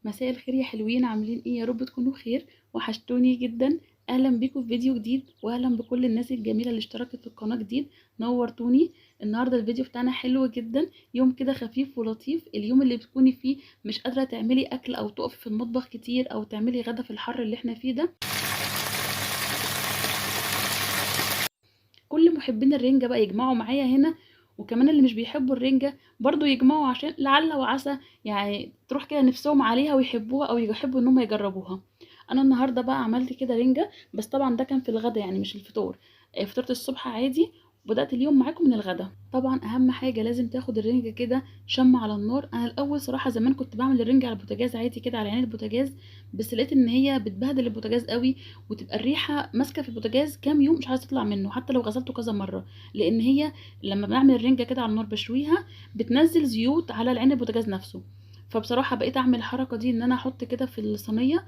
مساء الخير يا حلوين، عاملين ايه؟ يا رب تكونوا بخير. وحشتوني جدا. اهلا بيكم في فيديو جديد، واهلا بكل الناس الجميله اللي اشتركت في القناه جديد. نورتوني. النهارده الفيديو بتاعنا حلو جدا، يوم كده خفيف ولطيف، اليوم اللي بتكوني فيه مش قادره تعملي اكل او تقفي في المطبخ كتير او تعملي غدا في الحر اللي احنا فيه ده. كل محبين الرنجة بقى يجمعوا معايا هنا، وكمان اللي مش بيحبوا الرنجة برضو يجمعوا، عشان لعل وعسى يعني تروح كده نفسهم عليها ويحبوها او يحبوا ان هم يجربوها. انا النهارده بقى عملت كده رنجة، بس طبعا ده كان في الغدا يعني مش الفطور. فطرت الصبح عادي، وبدأت اليوم معاكم من الغدا. طبعا اهم حاجة لازم تاخد الرنجة كده شم على النار. انا الاول صراحة زمان كنت بعمل الرنجة على البوتاجاز عادي كده على عين البوتاجاز، بس لقيت ان هي بتبهدل البوتاجاز قوي، وتبقى الريحه ماسكه في البوتاجاز كام يوم مش عايزه تطلع منه حتى لو غسلته كذا مره. لان هي لما بنعمل الرنجه كده على النار بشويها بتنزل زيوت على العين البوتاجاز نفسه. فبصراحه بقيت اعمل الحركه دي ان انا احط كده في الصينيه.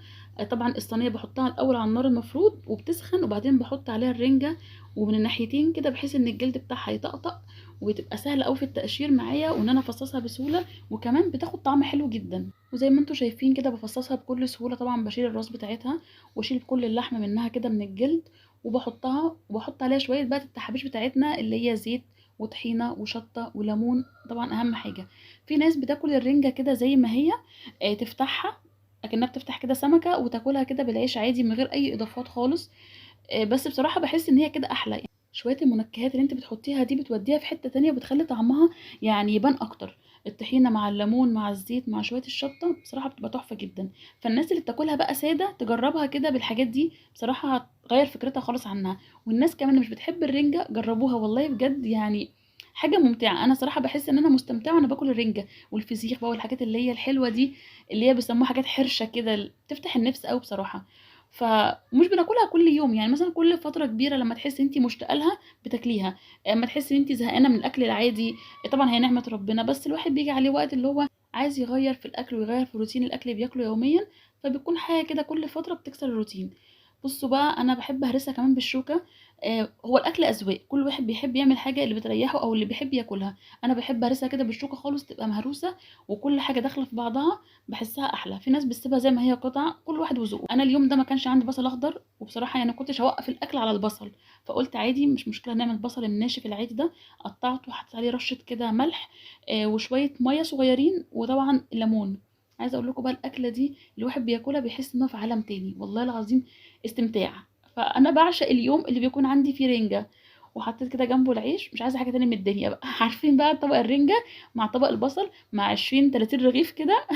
طبعا الصينيه بحطها الاول على النار المفروض وبتسخن، وبعدين بحط عليها الرنجه ومن الناحيتين كده بحيث ان الجلد بتاعها يطقطق، وتبقى سهله قوي في التقشير معايا وان انا افصصها بسهوله، وكمان بتاخد طعم حلو جدا. وزي ما انتم شايفين كده بفصصها بكل سهوله. طبعا بشيل الراس بتاعتها واشيل كل اللحم منها كده من الجلد، وبحطها وبحط عليها شويه بقى التحابيش بتاعتنا اللي هي زيت وطحينه وشطه وليمون. طبعا اهم حاجه، في ناس بتاكل الرنجه كده زي ما هي، تفتحها اكنها بتفتح كده سمكه وتاكلها كده بالعيش عادي من غير اي اضافات خالص. بس بصراحة باحس إن هي كده أحلى، يعني شوية المنكهات اللي أنتِ بتحطيها دي بتوديها في حتة تانية وبتخلّي طعمها يعني يبان أكتر. الطحينة مع الليمون مع الزيت مع شوية الشطة بصراحة بتبقى تحفة جدًا. فالناس اللي بتاكلها بقى سادة تجربها كده بالحاجات دي بصراحة هتغيّر فكرتها خالص عنها. والناس كمان اللي مش بتحب الرنجة جربوها والله بجد يعني حاجة ممتعة. أنا صراحة باحس إن أنا مستمتعة وأنا باكل الرنجة والفسيخ بقى والحاجات اللي هي الحلوة دي، اللي هي بيسموها حاجات حرشة كده بتفتح النفس أوي بصراحة. فمش بناكلها كل يوم، يعني مثلا كل فتره كبيره لما تحسي انت مشتاقه لها بتاكليها. اما تحسي ان انت زهقانه من الاكل العادي، طبعا هي نعمه ربنا، بس الواحد بيجي عليه وقت اللي هو عايز يغير في الاكل ويغير في روتين الاكل اللي بياكله يوميا، فبيكون حاجه كده كل فتره بتكسر الروتين. بصوا بقى انا بحب اهرسها كمان بالشوكه. هو الاكل اذواق، كل واحد بيحب يعمل حاجه اللي بتريحه او اللي بيحب ياكلها. انا بحب اهرسها كده بالشوكه خالص تبقى مهروسه، وكل حاجه داخله في بعضها. بحسها احلى. في ناس بتسيبها زي ما هي قطع، كل واحد وذوقه. انا اليوم ده ما كانش عندي بصل اخضر، وبصراحه يعني كنتش هوقف الاكل على البصل، فقلت عادي مش مشكله نعمل بصل الناشف العادي ده. قطعته وحطيت عليه رشه كده ملح، وشويه ميه صغيرين، وطبعا ليمون. عايزه اقول لكم بقى الاكله دي الواحد بياكلها بيحس انه في عالم تاني والله العظيم، استمتاع. فانا بعشق اليوم اللي بيكون عندي فيه رنجه، وحطيت كده جنبه العيش، مش عايزه حاجه تاني من الدنيا بقى. عارفين بقى طبق الرنجه مع طبق البصل مع 20 30 رغيف كده،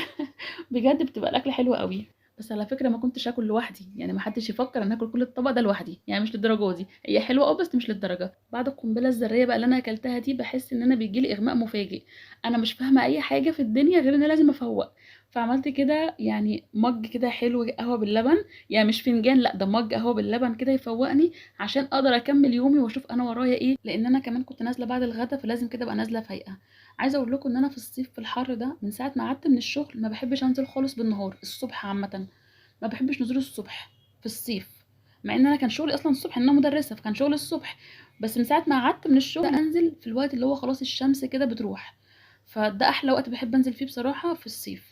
بجد بتبقى الاكله حلوه قوي. بس على فكره ما كنتش اكل لوحدي، يعني ما حدش يفكر ان اكل كل الطبق ده لوحدي، يعني مش للدرجه دي. هي حلوه بس مش للدرجه. بعد القنبله الذريه بقى اللي انا اكلتها دي بحس ان انا بيجيلي اغماء مفاجئ. انا مش فاهمه اي حاجه في الدنيا غير ان أنا لازم افوق. فعملت كده يعني مج كده حلو قهوه باللبن، يعني مش فنجان، لا ده مج قهوه باللبن كده يفوقني عشان اقدر اكمل يومي واشوف انا ورايا ايه، لان انا كمان كنت نازله بعد الغدا فلازم كده ابقى نازله فايقه. عايزه اقول لكم ان انا في الصيف في الحر ده من ساعه ما قعدت من الشغل ما بحبش انزل خالص بالنهار الصبح عامه. ما بحبش نزول الصبح في الصيف، مع ان انا كان شغلي اصلا الصبح ان انا مدرسه، فكان شغلي الصبح. بس من ساعه ما قعدت من الشغل انزل في الوقت اللي هو خلاص الشمس كده بتروح. فده احلى وقت بحب انزل فيه بصراحه في الصيف.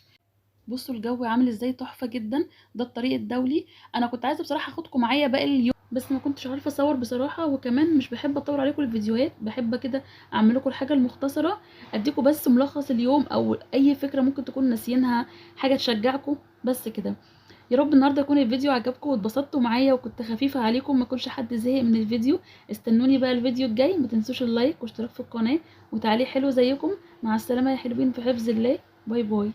بصوا الجو عامل ازاي تحفه جدا. ده الطريق الدولي. انا كنت عايزه بصراحه اخدكم معايا باقي اليوم، بس ما كنتش عارفه اصور بصراحه، وكمان مش بحب اطول عليكم الفيديوهات، بحب كده اعمل لكم الحاجه المختصره، اديكم بس ملخص اليوم او اي فكره ممكن تكون ناسيينها، حاجه تشجعكم بس كده. يا رب النهارده يكون الفيديو عجبكم واتبسطتوا معايا وكنت خفيفه عليكم، ما يكونش حد زهق من الفيديو. استنوني بقى الفيديو الجاي، ما تنسوش اللايك واشتراك في القناه وتعليق حلو زيكم. مع السلامه يا حلوين في حفظ الله. باي باي.